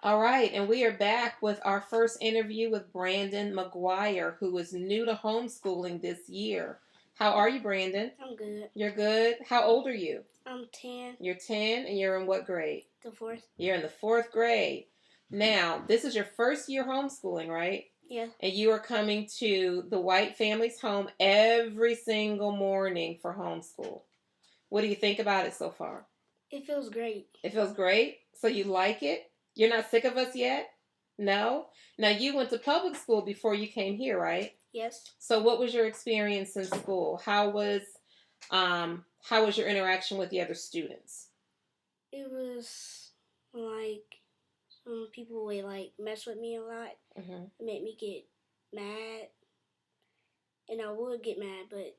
All right, and we are back with our first interview with Brandon McGuire, who is new to homeschooling this year. How are you, Brandon? I'm good. You're good. How old are you? I'm 10. You're 10, and you're in what grade? The fourth. You're in the fourth grade. Now, this is your first year homeschooling, right? Yeah. And you are coming to the White family's home every single morning for homeschool. What do you think about it so far? It feels great. It feels great. So you like it? You're not sick of us yet? No? Now you went to public school before you came here, right? Yes. So what was your experience in school? How was your interaction with the other students? It was like some people would like mess with me a lot. Mm-hmm. It made me get mad, and I would get mad, but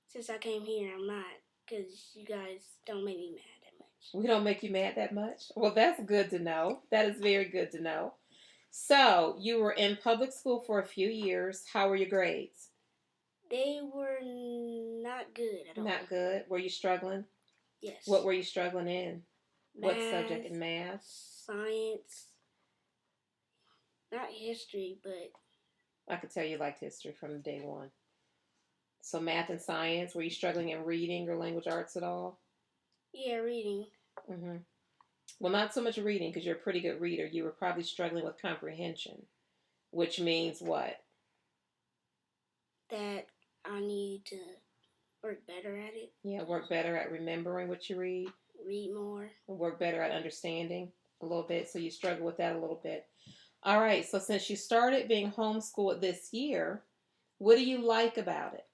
since I came here, I'm not, because you guys don't make me mad that much. We don't make you mad that much? Well, that's good to know. That is very good to know. So, you were in public school for a few years. How were your grades? They were not good at all. Not good. Were you struggling? Yes. What were you struggling in? Math, what subject in math? Science. Not history, but I could tell you liked history from day one. So math and science. Were you struggling in reading or language arts at all? yeah, reading. Mm-hmm. Well, not so much reading because you're a pretty good reader. You were probably struggling with comprehension, which means what? That I need to work better at it. Yeah, work better at remembering what you read. Read more. Work better at understanding a little bit. So you struggle with that a little bit. All right. So since you started being homeschooled this year, what do you like about it?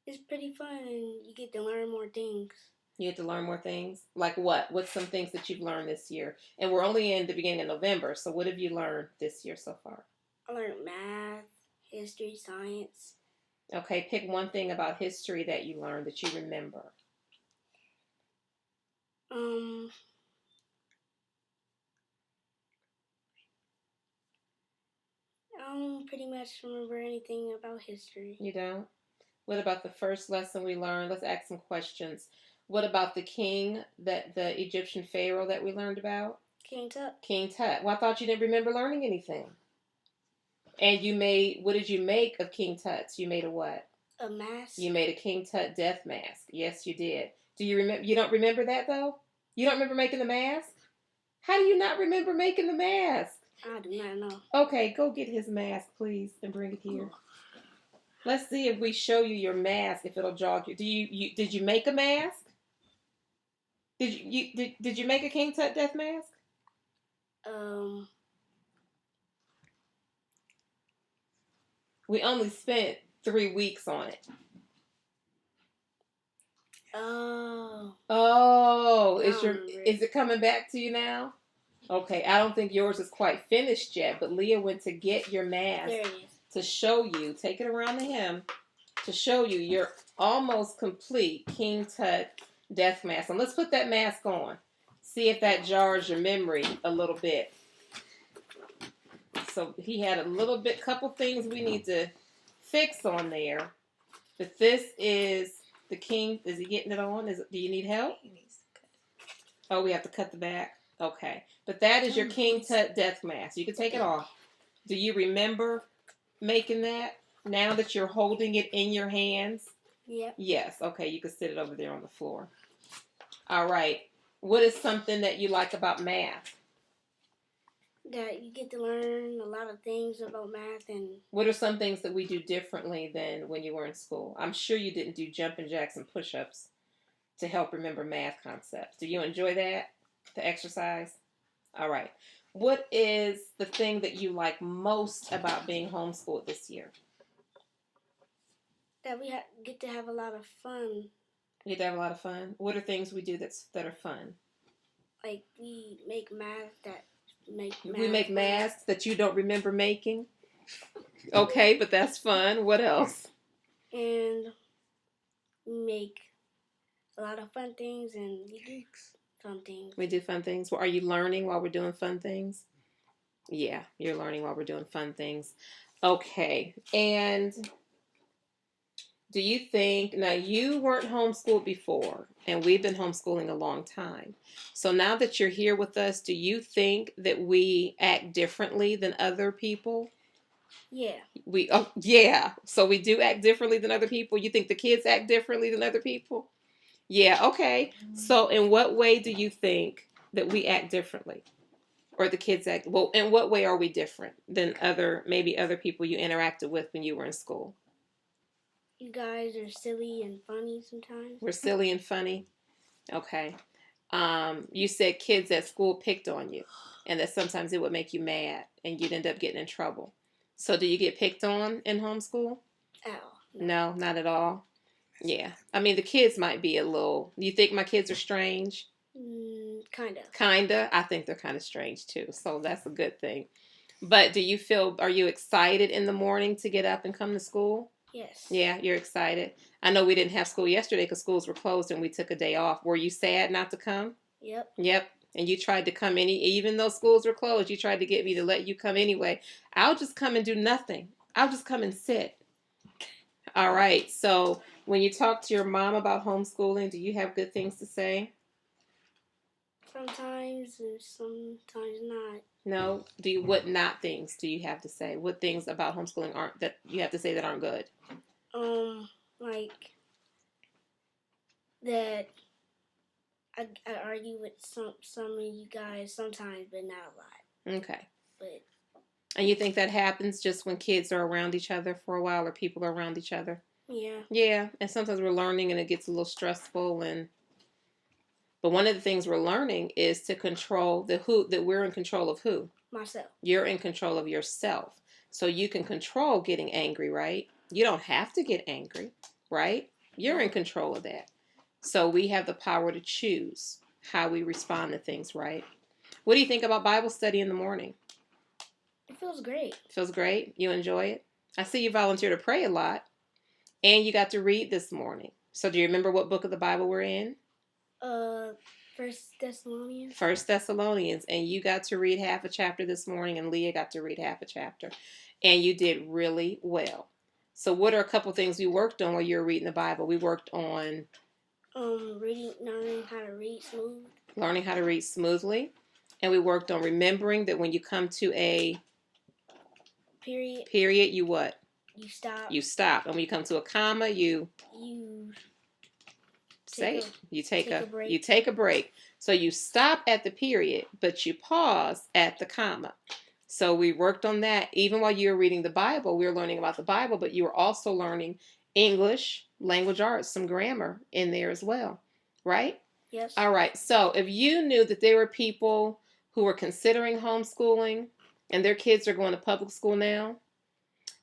It's pretty fun and you get to learn more things. You get to learn more things? Like what? What's some things that you've learned this year? And we're only in the beginning of November, so what have you learned this year so far? I learned math, history, science. Okay, pick one thing about history that you learned that you remember. I don't pretty much remember anything about history. You don't? What about the first lesson we learned? Let's ask some questions. What about the king, that the Egyptian pharaoh that we learned about? King Tut. King Tut. Well, I thought you didn't remember learning anything. And what did you make of King Tut's? You made a what? A mask. You made a King Tut death mask. Yes, you did. Do you remember? You don't remember that though? You don't remember making the mask? How do you not remember making the mask? I do not know. Okay, go get his mask, please, and bring it here. Let's see if we show you your mask, if it'll jog you. Did you make a mask? Did you make a King Tut death mask? We only spent 3 weeks on it. Oh, is it coming back to you now? Okay, I don't think yours is quite finished yet, but Leah went to get your mask there it is. To show you. Take it around to him to show you your almost complete King Tut death mask. And let's put that mask on. See if that jars your memory a little bit. So he had a little bit, couple things we need to fix on there. But this is the king. Is he getting it on? Do you need help? He needs to cut. Oh, we have to cut the back. Okay, but that is your King Tut death mask. You can take it off. Do you remember making that? Now that you're holding it in your hands? Yep. Yes. Okay, you can sit it over there on the floor. All right. What is something that you like about math? That you get to learn a lot of things about math. And what are some things that we do differently than when you were in school? I'm sure you didn't do jumping jacks and push-ups to help remember math concepts. Do you enjoy that? The exercise? All right. What is the thing that you like most about being homeschooled this year? That we get to have a lot of fun. You get to have a lot of fun? What are things we do that are fun? Like we make math We make masks that you don't remember making? Okay, but that's fun. What else? And we make a lot of fun things and we do fun things. We do fun things. Well, are you learning while we're doing fun things? Yeah, you're learning while we're doing fun things. Okay, and Do you think, now you weren't homeschooled before, and we've been homeschooling a long time. So now that you're here with us, do you think that we act differently than other people? Yeah. Oh, yeah. So we do act differently than other people. You think the kids act differently than other people? Yeah, okay. So in what way do you think that we act differently? Or the kids act, well, in what way are we different than maybe other people you interacted with when you were in school? You guys are silly and funny sometimes. We're silly and funny. Okay. You said kids at school picked on you, and that sometimes it would make you mad, and you'd end up getting in trouble. So, do you get picked on in homeschool? Ow. No, not at all. Yeah, I mean the kids might be a little. You think my kids are strange? Kind of. Kinda. I think they're kind of strange too. So that's a good thing. But do you feel? Are you excited in the morning to get up and come to school? Yes. Yeah, you're excited. I know we didn't have school yesterday because schools were closed and we took a day off. Were you sad not to come? Yep. Yep. And you tried to come even though schools were closed, you tried to get me to let you come anyway. I'll just come and do nothing. I'll just come and sit. All right. So when you talk to your mom about homeschooling, do you have good things to say? Sometimes and sometimes not. No. What not things do you have to say? What things about homeschooling aren't that you have to say that aren't good? Like that I argue with some of you guys sometimes, but not a lot. Okay. But And you think that happens just when kids are around each other for a while or people are around each other? yeah. Yeah, and sometimes we're learning and it gets a little stressful but one of the things we're learning is to control that we're in control of who? Myself. You're in control of yourself. So you can control getting angry, right? You don't have to get angry, right? You're in control of that. So we have the power to choose how we respond to things, right? What do you think about Bible study in the morning? It feels great. Feels great? You enjoy it? I see you volunteer to pray a lot. And you got to read this morning. So do you remember what book of the Bible we're in? First Thessalonians. First Thessalonians. And you got to read half a chapter this morning, and Leah got to read half a chapter. And you did really well. So what are a couple things we worked on while you were reading the Bible? We worked on learning how to read smooth. Learning how to read smoothly. And we worked on remembering that when you come to a period, you what? You stop. You stop. And when you come to a comma, you say it. You take a break. You take a break. So you stop at the period, but you pause at the comma. So we worked on that. Even while you were reading the Bible, we were learning about the Bible, but you were also learning English, language arts, some grammar in there as well. Right? Yes. All right. So if you knew that there were people who were considering homeschooling and their kids are going to public school now,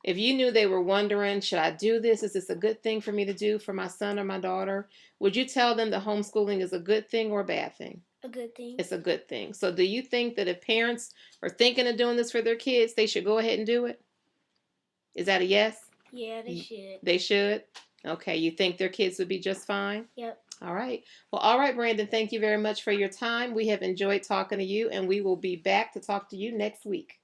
if you knew they were wondering, should I do this? Is this a good thing for me to do for my son or my daughter? Would you tell them that homeschooling is a good thing or a bad thing? A good thing. It's a good thing. So do you think that if parents are thinking of doing this for their kids, they should go ahead and do it? Is that a yes? Yeah, they should. They should? Okay. You think their kids would be just fine? Yep. All right. Well, all right, Brandon, thank you very much for your time. We have enjoyed talking to you, and we will be back to talk to you next week.